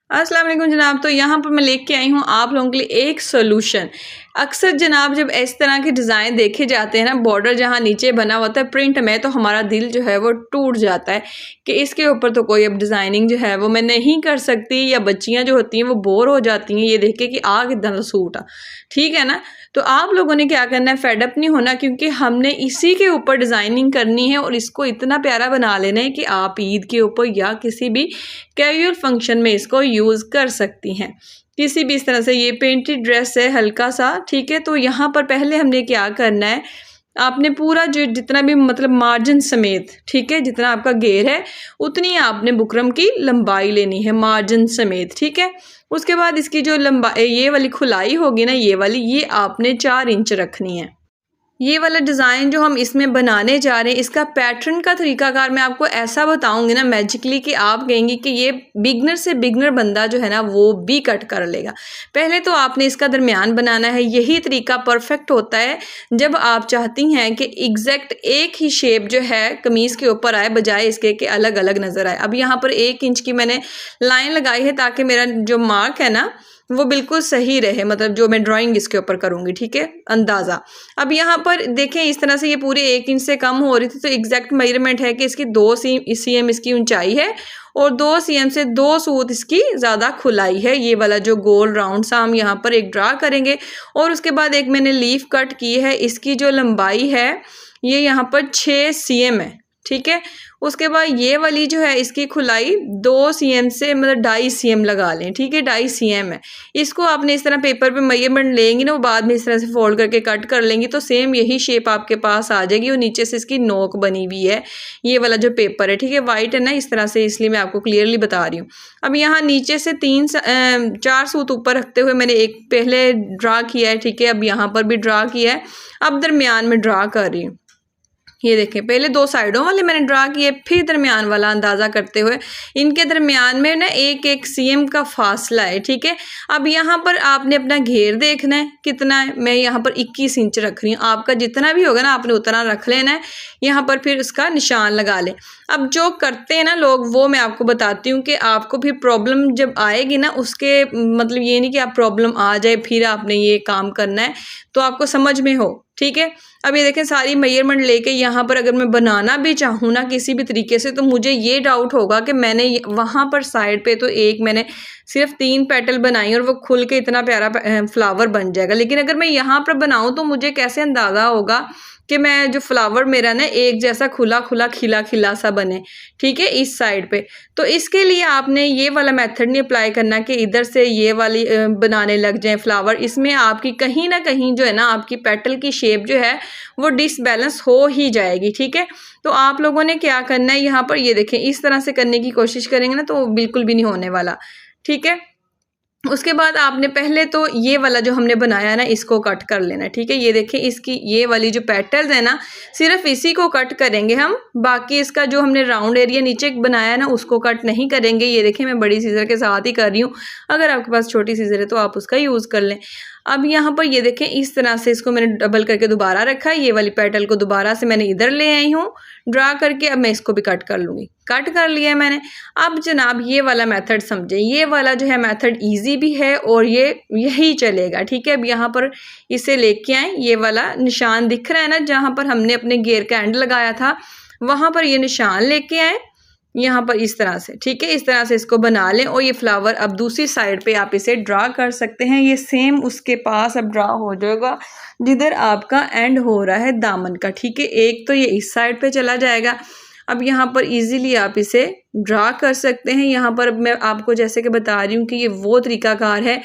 अस्सलाम वालेकुम जनाब। तो यहाँ पर मैं लेके आई हूँ आप लोगों के लिए एक सोल्यूशन। अक्सर जनाब जब इस तरह के डिज़ाइन देखे जाते हैं ना, बॉर्डर जहाँ नीचे बना होता है प्रिंट में, तो हमारा दिल जो है वो टूट जाता है कि इसके ऊपर तो कोई अब डिज़ाइनिंग जो है वो मैं नहीं कर सकती, या बच्चियाँ जो होती हैं वो बोर हो जाती हैं ये देख के कि आ कितना सूट आ, ठीक है ना। तो आप लोगों ने क्या करना है, फेडअप नहीं होना, क्योंकि हमने इसी के ऊपर डिज़ाइनिंग करनी है और इसको इतना प्यारा बना लेना है कि आप ईद के ऊपर या किसी भी कैजुअल फंक्शन में इसको यूज़ कर सकती हैं। किसी भी इस तरह से ये पेंटेड ड्रेस है हल्का सा, ठीक है। तो यहाँ पर पहले हमने क्या करना है, आपने पूरा जो जितना भी मतलब मार्जिन समेत, ठीक है, जितना आपका घेर है उतनी आपने बुकरम की लंबाई लेनी है मार्जिन समेत, ठीक है। उसके बाद इसकी जो लंबाई ये वाली खुलाई होगी ना, ये वाली, ये आपने 4 इंच रखनी है। ये वाला डिज़ाइन जो हम इसमें बनाने जा रहे हैं, इसका पैटर्न का तरीकाकार मैं आपको ऐसा बताऊंगी ना मैजिकली कि आप कहेंगी कि ये बिगनर से बिगनर बंदा जो है ना वो भी कट कर लेगा। पहले तो आपने इसका दरमियान बनाना है। यही तरीका परफेक्ट होता है जब आप चाहती हैं कि एग्जैक्ट एक ही शेप जो है कमीज़ के ऊपर आए, बजाय इसके कि अलग अलग नज़र आए। अब यहाँ पर 1 इंच की मैंने लाइन लगाई है ताकि मेरा जो मार्क है ना वो बिल्कुल सही रहे, मतलब जो मैं ड्राइंग इसके ऊपर करूँगी, ठीक है, अंदाज़ा। अब यहाँ पर देखें इस तरह से ये पूरे 1 इंच से कम हो रही थी, तो एग्जैक्ट मेजरमेंट है कि इसकी 2 cm इसकी ऊंचाई है और 2 cm से 2 सूत इसकी ज़्यादा खुलाई है। ये वाला जो गोल राउंड सा हम यहाँ पर एक ड्रा करेंगे और उसके बाद एक मैंने लीफ कट की है। इसकी जो लंबाई है ये यहाँ पर 6 cm है, ठीक है। उसके बाद ये वाली जो है इसकी खुलाई 2 cm से मतलब 2.5 cm लगा लें, ठीक है, 2.5 cm है। इसको आपने इस तरह पेपर पे मेजरमेंट लेंगी ना, वो बाद में इस तरह से फोल्ड करके कट कर लेंगी तो सेम यही शेप आपके पास आ जाएगी। और नीचे से इसकी नोक बनी हुई है, ये वाला जो पेपर है, ठीक है, वाइट है ना इस तरह से, इसलिए मैं आपको क्लियरली बता रही हूँ। अब यहाँ नीचे से 4 सूत ऊपर रखते हुए मैंने एक पहले ड्रा किया है, ठीक है। अब यहाँ पर भी ड्रा किया है, अब दरमियान में ड्रा कर रही हूँ। ये देखें, पहले 2 साइडों वाले मैंने ड्रा किए, फिर दरमियान वाला अंदाज़ा करते हुए इनके दरमियान में ना 1-1 cm का फासला है, ठीक है। अब यहाँ पर आपने अपना घेर देखना है कितना है। मैं यहाँ पर 21 इंच रख रही हूँ, आपका जितना भी होगा ना आपने उतना रख लेना है। यहाँ पर फिर उसका निशान लगा लें। अब जो करते हैं ना लोग, वो मैं आपको बताती हूँ कि आपको भी प्रॉब्लम जब आएगी ना, उसके मतलब ये नहीं कि आप प्रॉब्लम आ जाए फिर आपने ये काम करना है, तो आपको समझ में हो, ठीक है। अब ये देखें सारी मेजरमेंट लेके यहाँ पर अगर मैं बनाना भी चाहूँ ना किसी भी तरीके से, तो मुझे ये डाउट होगा कि मैंने वहाँ पर साइड पे तो एक मैंने सिर्फ 3 पेटल बनाई और वो खुल के इतना प्यारा फ्लावर बन जाएगा, लेकिन अगर मैं यहाँ पर बनाऊँ तो मुझे कैसे अंदाज़ा होगा कि मैं जो फ्लावर मेरा ना एक जैसा खुला खुला खिला खिला सा बने, ठीक है, इस साइड पे। तो इसके लिए आपने ये वाला मेथड नहीं अप्लाई करना कि इधर से ये वाली बनाने लग जाए फ्लावर। इसमें आपकी कहीं ना कहीं जो है ना आपकी पेटल की शेप जो है वो डिसबैलेंस हो ही जाएगी, ठीक है। तो आप लोगों ने क्या करना है, यहाँ पर ये देखें इस तरह से करने की कोशिश करेंगे ना तो बिल्कुल भी नहीं होने वाला, ठीक है। उसके बाद आपने पहले तो ये वाला जो हमने बनाया है ना इसको कट कर लेना है, ठीक है। ये देखें इसकी ये वाली जो पेटल्स है ना सिर्फ इसी को कट करेंगे हम, बाकी इसका जो हमने राउंड एरिया नीचे बनाया है ना उसको कट नहीं करेंगे। ये देखें मैं बड़ी सीजर के साथ ही कर रही हूँ, अगर आपके पास छोटी सीजर है तो आप उसका यूज़ कर लें। अब यहाँ पर ये देखें इस तरह से इसको मैंने डबल करके दोबारा रखा है। ये वाली पेटल को दोबारा से मैंने इधर ले आई हूँ ड्रा करके। अब मैं इसको भी कट कर लूँगी, कट कर लिया है मैंने। अब जनाब ये वाला मेथड समझें, ये वाला जो है मेथड इजी भी है और ये यही चलेगा, ठीक है। अब यहाँ पर इसे लेके आए, ये वाला निशान दिख रहा है ना जहाँ पर हमने अपने घेर का एंड लगाया था, वहाँ पर ये निशान लेके आए यहाँ पर इस तरह से, ठीक है। इस तरह से इसको बना लें और ये फ्लावर अब दूसरी साइड पे आप इसे ड्रा कर सकते हैं। ये सेम उसके पास अब ड्रा हो जाएगा जिधर आपका एंड हो रहा है दामन का, ठीक है। एक तो ये इस साइड पे चला जाएगा। अब यहाँ पर इजीली आप इसे ड्रा कर सकते हैं। यहाँ पर मैं आपको जैसे कि बता रही हूँ कि ये वो तरीकाकार है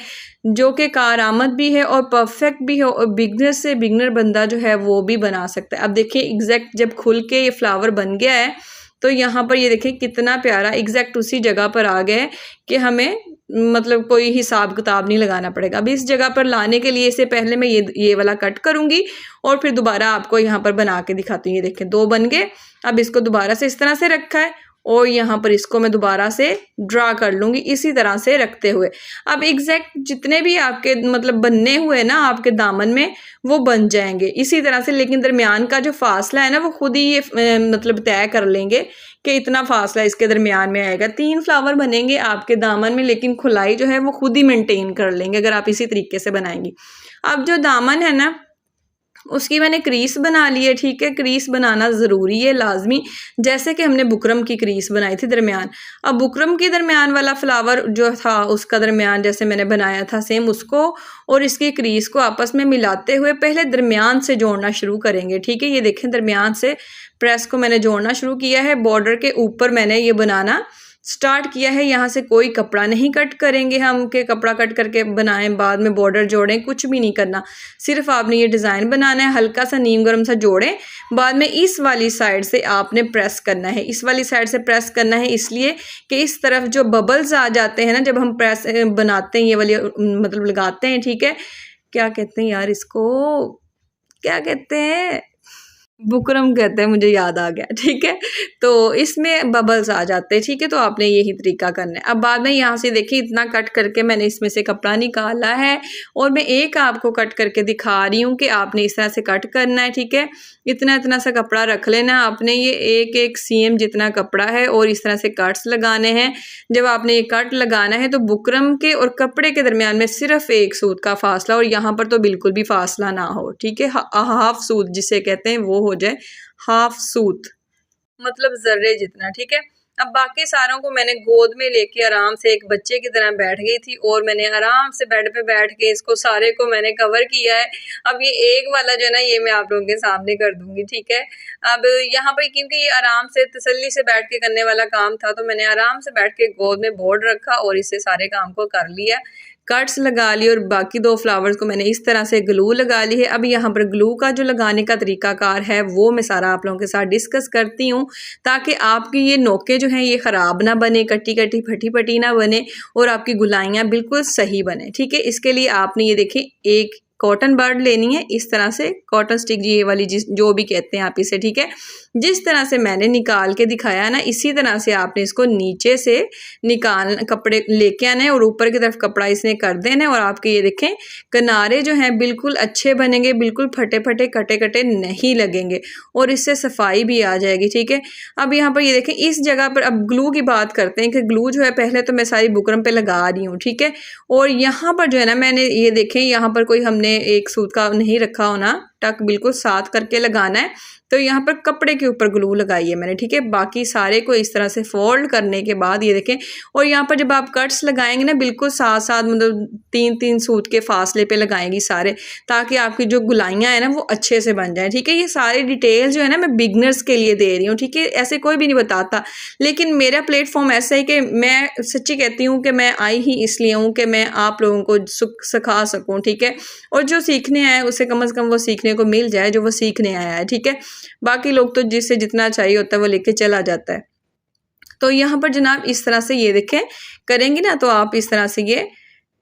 जो कि कारआमद भी है और परफेक्ट भी है और बिगनर से बिगनर बंदा जो है वो भी बना सकता है। अब देखिए एग्जैक्ट जब खुल के ये फ्लावर बन गया है तो यहाँ पर ये देखें कितना प्यारा एग्जैक्ट उसी जगह पर आ गया है कि हमें मतलब कोई हिसाब किताब नहीं लगाना पड़ेगा। अब इस जगह पर लाने के लिए इससे पहले मैं ये वाला कट करूँगी और फिर दोबारा आपको यहाँ पर बना के दिखाती हूँ। ये देखें 2 बन गए। अब इसको दोबारा से इस तरह से रखा है और यहाँ पर इसको मैं दोबारा से ड्रा कर लूँगी इसी तरह से रखते हुए। अब एग्जैक्ट जितने भी आपके मतलब बनने हुए ना आपके दामन में वो बन जाएंगे इसी तरह से, लेकिन दरमियान का जो फासला है ना वो खुद ही ये मतलब तय कर लेंगे कि इतना फासला इसके दरमियान में आएगा। 3 फ्लावर बनेंगे आपके दामन में, लेकिन खुलाई जो है वो खुद ही मेंटेन कर लेंगे अगर आप इसी तरीके से बनाएंगी। अब जो दामन है ना उसकी मैंने क्रीस बना ली है, ठीक है। क्रीस बनाना ज़रूरी है, लाजमी, जैसे कि हमने बुकरम की क्रीस बनाई थी दरमियान। अब बुकरम के दरमियान वाला फ्लावर जो था उसका दरमियान जैसे मैंने बनाया था सेम उसको और इसकी क्रीस को आपस में मिलाते हुए पहले दरमियान से जोड़ना शुरू करेंगे, ठीक है। ये देखें दरमियान से प्रेस को मैंने जोड़ना शुरू किया है। बॉर्डर के ऊपर मैंने ये बनाना स्टार्ट किया है। यहाँ से कोई कपड़ा नहीं कट करेंगे हम कि कपड़ा कट करके बनाएं बाद में बॉर्डर जोड़ें, कुछ भी नहीं करना। सिर्फ आपने ये डिज़ाइन बनाना है, हल्का सा नीम गर्म सा जोड़ें, बाद में इस वाली साइड से आपने प्रेस करना है। इस वाली साइड से प्रेस करना है इसलिए कि इस तरफ जो बबल्स आ जाते हैं ना जब हम प्रेस बनाते हैं, ये वाली मतलब लगाते हैं, ठीक है। क्या कहते हैं यार इसको, क्या कहते हैं, बुकरम कहते हैं, मुझे याद आ गया, ठीक है। तो इसमें बबल्स आ जाते हैं, ठीक है। तो आपने यही तरीका करना है। अब बाद में यहाँ से देखिए इतना कट करके मैंने इसमें से कपड़ा निकाला है और मैं एक आपको कट करके दिखा रही हूँ कि आपने इस तरह से कट करना है, ठीक है। इतना इतना सा कपड़ा रख लेना आपने, ये एक सीएम जितना कपड़ा है और इस तरह से कट्स लगाने हैं। जब आपने ये कट लगाना है तो बुकरम के और कपड़े के दरमियान में सिर्फ 1 सूत का फासला, और यहाँ पर तो बिल्कुल भी फासला ना हो, ठीक है। हाफ सूत जिसे कहते हैं वो हो जाए, हाफ सूत मतलब जर्रे जितना, ठीक है। अब बाकी सारों को मैंने गोद में लेके आराम से एक बच्चे की तरह बैठ गई थी और मैंने आराम से बेड पे बैठ के इसको सारे को मैंने कवर किया है। अब ये एक वाला जो है ना ये मैं आप लोगों के सामने कर दूंगी, ठीक है। अब यहाँ पर क्योंकि ये आराम से तसल्ली से बैठ के करने वाला काम था तो मैंने आराम से बैठ के गोद में बोर्ड रखा और इससे सारे काम को कर लिया, कट्स लगा ली और बाकी 2 फ्लावर्स को मैंने इस तरह से ग्लू लगा ली है। अब यहाँ पर ग्लू का जो लगाने का तरीकाकार है वो मैं सारा आप लोगों के साथ डिस्कस करती हूँ ताकि आपकी ये नोके जो हैं ये ख़राब ना बने, कटी कटी फटी फटी ना बने और आपकी गुलाइयाँ बिल्कुल सही बने, ठीक है। इसके लिए आपने ये देखें एक कॉटन बर्ड लेनी है, इस तरह से कॉटन स्टिक ये वाली जो भी कहते हैं आप इसे, ठीक है। जिस तरह से मैंने निकाल के दिखाया ना इसी तरह से आपने इसको नीचे से निकाल कपड़े लेके आना है और ऊपर की तरफ कपड़ा इसने कर देना है और आपके ये देखें किनारे जो हैं बिल्कुल अच्छे बनेंगे, बिल्कुल फटे फटे कटे कटे नहीं लगेंगे और इससे सफाई भी आ जाएगी, ठीक है। अब यहाँ पर ये देखें इस जगह पर अब ग्लू की बात करते हैं कि ग्लू जो है पहले तो मैं सारी बुकरम पे लगा रही हूँ, ठीक है। और यहाँ पर जो है ना मैंने ये देखें यहाँ पर कोई हमने एक सूत का नहीं रखा होना, टक बिल्कुल साथ करके लगाना है। तो यहाँ पर कपड़े के ऊपर ग्लू लगाई है मैंने, ठीक है। बाकी सारे को इस तरह से फोल्ड करने के बाद ये देखें और यहाँ पर जब आप कट्स लगाएंगे ना बिल्कुल साथ साथ मतलब 3-3 सूत के फासले पे लगाएंगी सारे, ताकि आपकी जो गुलाइयाँ हैं ना वो अच्छे से बन जाए, ठीक है। ये सारे डिटेल जो है ना मैं बिगनर्स के लिए दे रही हूँ, ठीक है। ऐसे कोई भी नहीं बताता, लेकिन मेरा प्लेटफॉर्म ऐसा है कि मैं सच्ची कहती हूँ कि मैं आई ही इसलिए हूँ कि मैं आप लोगों को सिखा सकूँ, ठीक है। और जो सीखने आए उसे कम से कम वो सीखने को मिल जाए जो वो सीखने आया है, ठीक है। बाकी लोग तो जिससे जितना चाहिए होता है वो लेके चला जाता है। तो यहाँ पर जनाब इस तरह से ये देखें करेंगे ना तो आप इस तरह से ये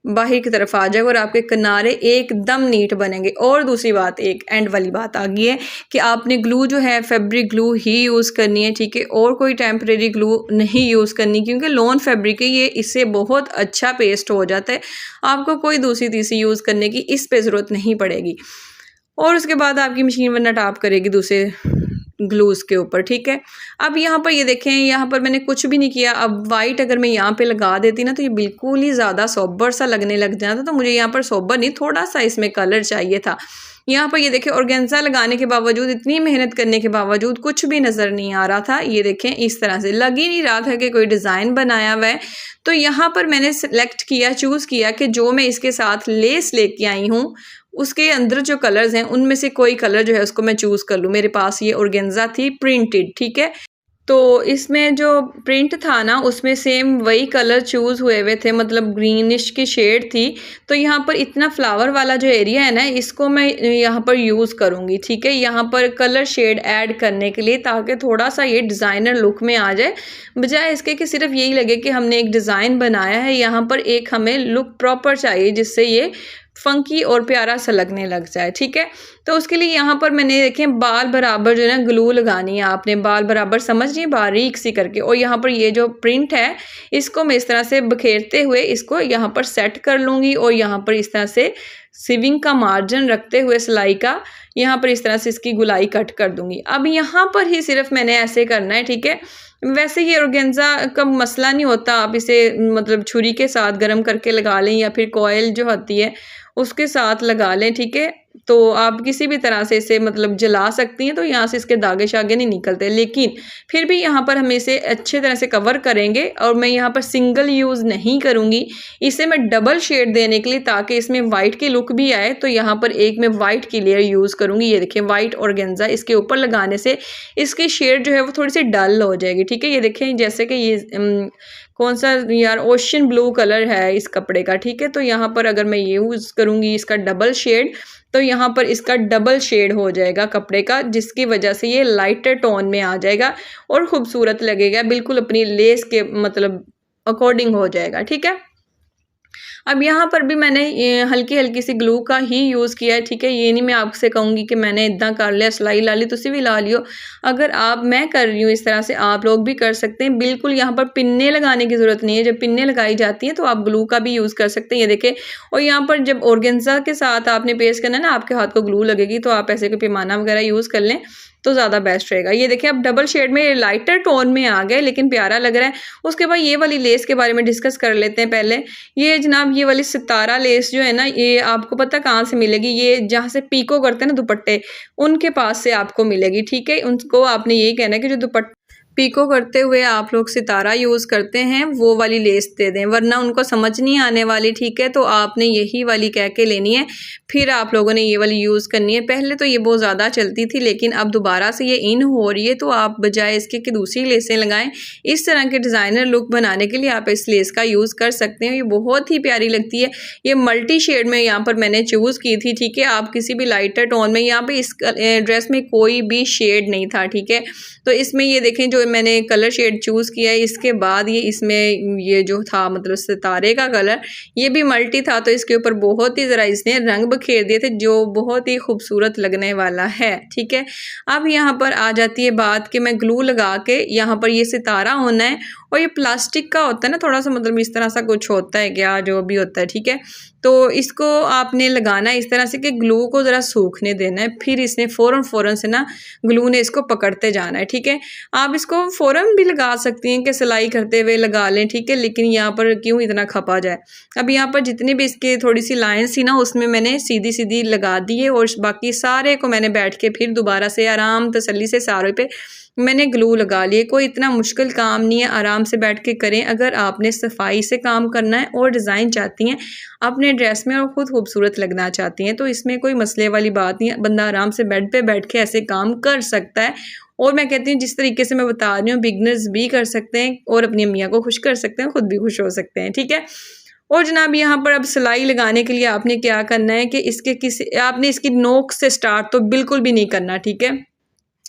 बाहर की तरफ आ जाएगा और आपके किनारे एकदम नीट बनेंगे। और दूसरी बात एक एंड वाली बात आ गई है कि आपने ग्लू जो है फैब्रिक ग्लू ही यूज़ करनी है, ठीक है। और कोई टेम्परेरी ग्लू नहीं यूज़ करनी क्योंकि लॉन फैब्रिक है ये, इससे बहुत अच्छा पेस्ट हो जाता है। आपको कोई दूसरी तीसरी यूज़ करने की इस पे ज़रूरत नहीं पड़ेगी और उसके बाद आपकी मशीन वरना टॉप करेगी दूसरे ग्लूज़ के ऊपर, ठीक है। अब यहाँ पर ये देखें यहाँ पर मैंने कुछ भी नहीं किया। अब वाइट अगर मैं यहाँ पे लगा देती ना तो ये बिल्कुल ही ज़्यादा सोबर सा लगने लग जाता, तो मुझे यहाँ पर सोबर नहीं थोड़ा सा इसमें कलर चाहिए था। यहाँ पर ये देखें ऑर्गेन्जा लगाने के बावजूद, इतनी मेहनत करने के बावजूद कुछ भी नज़र नहीं आ रहा था। ये देखें इस तरह से लग ही नहीं रहा था कि कोई डिज़ाइन बनाया हुआ है। तो यहाँ पर मैंने सेलेक्ट किया, चूज़ किया कि जो मैं इसके साथ लेस लेके आई हूँ उसके अंदर जो कलर्स हैं उनमें से कोई कलर जो है उसको मैं चूज़ कर लूँ। मेरे पास ये ऑर्गेन्जा थी प्रिंटेड, ठीक है। तो इसमें जो प्रिंट था ना उसमें सेम वही कलर चूज़ हुए हुए थे, मतलब ग्रीनिश की शेड थी। तो यहाँ पर इतना फ्लावर वाला जो एरिया है ना इसको मैं यहाँ पर यूज़ करूँगी, ठीक है। यहाँ पर कलर शेड ऐड करने के लिए ताकि थोड़ा सा ये डिज़ाइनर लुक में आ जाए, बजाय इसके कि सिर्फ यही लगे कि हमने एक डिज़ाइन बनाया है। यहाँ पर एक हमें लुक प्रॉपर चाहिए जिससे ये फंकी और प्यारा सा लगने लग जाए, ठीक है। तो उसके लिए यहाँ पर मैंने देखें बाल बराबर जो है ना ग्लू लगानी है आपने, बाल बराबर समझिए बारीक सी करके, और यहाँ पर ये जो प्रिंट है इसको मैं इस तरह से बखेरते हुए इसको यहाँ पर सेट कर लूँगी और यहाँ पर इस तरह से सिविंग का मार्जिन रखते हुए सिलाई का यहाँ पर इस तरह से इसकी गुलाई कट कर दूंगी। अब यहाँ पर ही सिर्फ मैंने ऐसे करना है, ठीक है। वैसे ये ऑर्गेन्जा का मसला नहीं होता, आप इसे मतलब छुरी के साथ गर्म करके लगा लें या फिर कॉयल जो होती है उसके साथ लगा लें, ठीक है। तो आप किसी भी तरह से इसे मतलब जला सकती हैं, तो यहाँ से इसके दागे शागे नहीं निकलते, लेकिन फिर भी यहाँ पर हम इसे अच्छे तरह से कवर करेंगे और मैं यहाँ पर सिंगल यूज़ नहीं करूँगी, इसे मैं डबल शेड देने के लिए ताकि इसमें वाइट की लुक भी आए, तो यहाँ पर एक मैं वाइट की लेयर यूज़ करूँगी। ये देखिए वाइट ऑर्गेन्जा इसके ऊपर लगाने से इसकी शेड जो है वो थोड़ी सी डल हो जाएगी, ठीक है। ये देखें जैसे कि ये कौन सा यार ओशन ब्लू कलर है इस कपड़े का, ठीक है। तो यहाँ पर अगर मैं ये यूज़ करूँगी इसका डबल शेड, तो यहाँ पर इसका डबल शेड हो जाएगा कपड़े का, जिसकी वजह से ये लाइटर टोन में आ जाएगा और खूबसूरत लगेगा, बिल्कुल अपनी लेस के मतलब अकॉर्डिंग हो जाएगा, ठीक है। अब यहाँ पर भी मैंने हल्की हल्की सी ग्लू का ही यूज़ किया है, ठीक है। ये नहीं मैं आपसे कहूँगी कि मैंने इतना कर लिया सिलाई ला ली तुसी भी ला लियो, अगर आप मैं कर रही हूँ इस तरह से आप लोग भी कर सकते हैं। बिल्कुल यहाँ पर पिन्ने लगाने की ज़रूरत नहीं है, जब पिन्ने लगाई जाती हैं तो आप ग्लू का भी यूज़ कर सकते हैं, ये देखें। और यहाँ पर जब ऑर्गेन्जा के साथ आपने पेस्ट करना है ना, आपके हाथ को ग्लू लगेगी, तो आप ऐसे कोई पैमाना वगैरह यूज़ कर लें तो ज़्यादा बेस्ट रहेगा। ये देखिए अब डबल शेड में लाइटर टोन में आ गए लेकिन प्यारा लग रहा है। उसके बाद ये वाली लेस के बारे में डिस्कस कर लेते हैं पहले। ये जनाब ये वाली सितारा लेस जो है ना, ये आपको पता कहाँ से मिलेगी, ये जहाँ से पीको करते हैं ना दुपट्टे, उनके पास से आपको मिलेगी, ठीक है। उनको आपने यही कहना है कि जो दुपट्टा पीको करते हुए आप लोग सितारा यूज़ करते हैं वो वाली लेस दे दें, वरना उनको समझ नहीं आने वाली, ठीक है। तो आपने यही वाली कह के लेनी है, फिर आप लोगों ने ये वाली यूज़ करनी है। पहले तो ये बहुत ज़्यादा चलती थी लेकिन अब दोबारा से ये इन हो रही है, तो आप बजाय इसके कि दूसरी लेसें लगाएं, इस तरह के डिज़ाइनर लुक बनाने के लिए आप इस लेस का यूज़ कर सकते हैं। ये बहुत ही प्यारी लगती है। ये मल्टी शेड में यहाँ पर मैंने चूज़ की थी, ठीक है। आप किसी भी लाइटर टोन में, यहाँ पर इस ड्रेस में कोई भी शेड नहीं था, ठीक है। तो इसमें ये देखें जो मैंने कलर शेड चूज़ किया है, इसके बाद ये इसमें ये जो था मतलब सितारे का कलर ये भी मल्टी था, तो इसके ऊपर बहुत ही ज़रा इसने रंग बखेर दिए थे जो बहुत ही खूबसूरत लगने वाला है, ठीक है। अब यहाँ पर आ जाती है बात कि मैं ग्लू लगा के यहाँ पर ये सितारा होना है, और ये प्लास्टिक का होता है ना थोड़ा सा, मतलब इस तरह सा कुछ होता है क्या जो भी होता है, ठीक है। तो इसको आपने लगाना है इस तरह से कि ग्लू को ज़रा सूखने देना है, फिर इसने फ़ौरन से ना ग्लू ने इसको पकड़ते जाना है, ठीक है। आप इसको फ़ौरन भी लगा सकती हैं कि सिलाई करते हुए लगा लें, ठीक है, लेकिन यहाँ पर क्यों इतना खपा जाए। अब यहाँ पर जितनी भी इसके थोड़ी सी लाइन्स थी ना उसमें मैंने सीधी सीधी लगा दी है, और बाकी सारे को मैंने बैठ के फिर दोबारा से आराम तसल्ली से सारे पे मैंने ग्लू लगा लिए। कोई इतना मुश्किल काम नहीं है, आराम से बैठ के करें अगर आपने सफाई से काम करना है और डिज़ाइन चाहती हैं अपने ड्रेस में और ख़ुद खूबसूरत लगना चाहती हैं, तो इसमें कोई मसले वाली बात नहीं है। बंदा आराम से बेड पे बैठ के ऐसे काम कर सकता है। और मैं कहती हूँ जिस तरीके से मैं बता रही हूँ बिगनर्स भी कर सकते हैं और अपनी अम्मियाँ को खुश कर सकते हैं, ख़ुद भी खुश हो सकते हैं, ठीक है। और जनाब यहाँ पर अब सिलाई लगाने के लिए आपने क्या करना है कि आपने इसकी नोक से स्टार्ट तो बिल्कुल भी नहीं करना, ठीक है।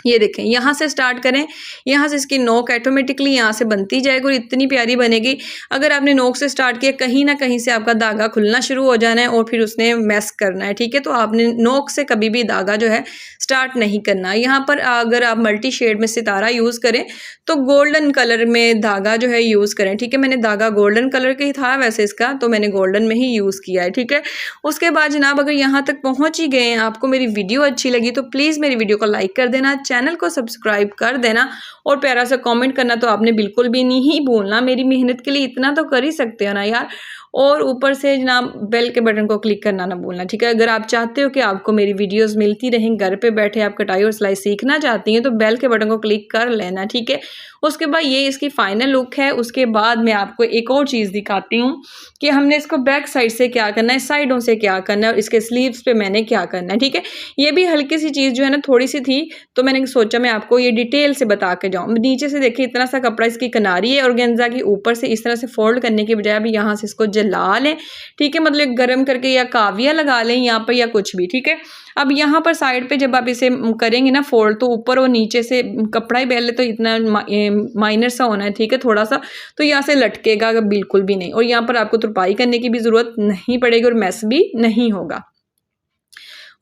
ये देखें यहाँ से स्टार्ट करें, यहाँ से इसकी नोक ऑटोमेटिकली यहाँ से बनती जाएगी और इतनी प्यारी बनेगी। अगर आपने नोक से स्टार्ट किया कहीं ना कहीं से आपका धागा खुलना शुरू हो जाना है और फिर उसने मैस करना है, ठीक है। तो आपने नोक से कभी भी धागा जो है स्टार्ट नहीं करना। यहाँ पर अगर आप मल्टी शेड में सितारा यूज़ करें तो गोल्डन कलर में धागा जो है यूज़ करें, ठीक है। मैंने धागा गोल्डन कलर का ही था वैसे इसका, तो मैंने गोल्डन में ही यूज़ किया है, ठीक है। उसके बाद जनाब अगर यहाँ तक पहुँच ही गए हैं, आपको मेरी वीडियो अच्छी लगी तो प्लीज़ मेरी वीडियो को लाइक कर देना, चैनल को सब्सक्राइब कर देना और प्यारा सा कमेंट करना तो आपने बिल्कुल भी नहीं भूलना। मेरी मेहनत के लिए इतना तो कर ही सकते हो ना यार। और ऊपर से जनाब बेल के बटन को क्लिक करना ना भूलना, ठीक है। अगर आप चाहते हो कि आपको मेरी वीडियोस मिलती रहें, घर पे बैठे आप कटाई और सिलाई सीखना चाहती हैं, तो बेल के बटन को क्लिक कर लेना, ठीक है। उसके बाद ये इसकी फाइनल लुक है। उसके बाद मैं आपको एक और चीज़ दिखाती हूँ कि हमने इसको बैक साइड से क्या करना है, साइडों से क्या करना है और इसके स्लीव्स पे मैंने क्या करना है, ठीक है। ये भी हल्की सी चीज़ जो है ना थोड़ी सी थी, तो मैंने सोचा मैं आपको ये डिटेल से बता के जाऊँ। नीचे से देखिए इतना सा कपड़ा इसकी किनारी है ऑर्गेन्जा की, ऊपर से इस तरह से फोल्ड करने के बजाय अभी यहाँ से इसको जला लें, ठीक है, मतलब गर्म करके या काविया लगा लें यहाँ पर या कुछ भी, ठीक है। अब यहाँ पर साइड पे जब आप इसे करेंगे ना फोल्ड, तो ऊपर और नीचे से कपड़ा ही पहले तो इतना माइनर सा होना है, ठीक है, थोड़ा सा, तो यहाँ से लटकेगा बिल्कुल भी नहीं, और यहाँ पर आपको तुरपाई करने की भी ज़रूरत नहीं पड़ेगी और मैस भी नहीं होगा।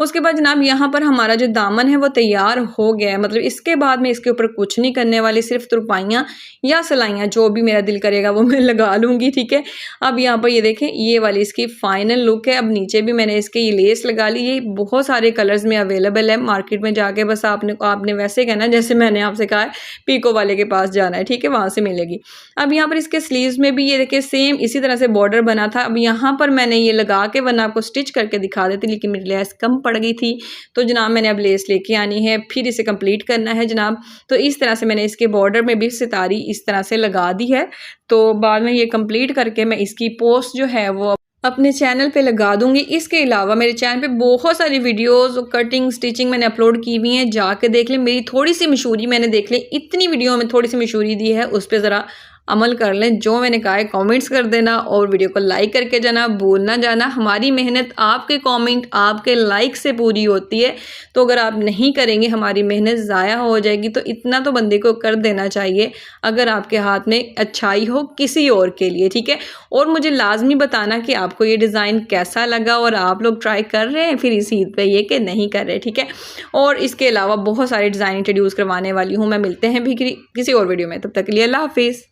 उसके बाद जनाब यहाँ पर हमारा जो दामन है वो तैयार हो गया है, मतलब इसके बाद मैं इसके ऊपर कुछ नहीं करने वाली, सिर्फ तुरपाइयाँ या सिलाइयाँ जो भी मेरा दिल करेगा वो मैं लगा लूँगी, ठीक है। अब यहाँ पर ये देखें ये वाली इसकी फाइनल लुक है। अब नीचे भी मैंने इसके ये लेस लगा ली, ये बहुत सारे कलर्स में अवेलेबल है मार्केट में जाके, बस आपने वैसे कहना जैसे मैंने आपसे कहा है पीको वाले के पास जाना है, ठीक है, वहाँ से मिलेगी। अब यहाँ पर इसके स्लीव्स में भी ये देखिए सेम इसी तरह से बॉर्डर बना था। अब यहाँ पर मैंने ये लगा के वरना आपको स्टिच करके दिखा देती, लेकिन मेरे लेस कम पड़ गई थी, तो जनाब मैंने अब लेस लेके आनी है, फिर इसे कंप्लीट करना है जनाब। तो इस तरह से मैंने इसके बॉर्डर में भी सितारी इस तरह से लगा दी है। तो बाद में ये कंप्लीट करके मैं इसकी पोस्ट जो है वो अपने चैनल पे लगा दूंगी। इसके अलावा मेरे चैनल पे बहुत सारी वीडियोस कटिंग स्टिचिंग मैंने अपलोड की हुई हैं, जाके देख लें। मेरी थोड़ी सी मशहूरी मैंने देख लें, इतनी वीडियो में थोड़ी सी मशहूरी दी है, उस पर ज़रा अमल कर लें। जो मैंने कहा है कमेंट्स कर देना और वीडियो को लाइक करके जाना, भूल ना जाना। हमारी मेहनत आपके कमेंट आपके लाइक से पूरी होती है, तो अगर आप नहीं करेंगे हमारी मेहनत ज़ाया हो जाएगी। तो इतना तो बंदे को कर देना चाहिए अगर आपके हाथ में अच्छाई हो किसी और के लिए, ठीक है। और मुझे लाजमी बताना कि आपको ये डिज़ाइन कैसा लगा और आप लोग ट्राई कर रहे हैं फिर इस ईद पे ये कि नहीं कर रहे, ठीक है। और इसके अलावा बहुत सारे डिज़ाइन इंट्रोड्यूस करवाने वाली हूँ मैं। मिलते हैं भी किसी और वीडियो में, तब तक के लिए अल्लाह हाफिज़।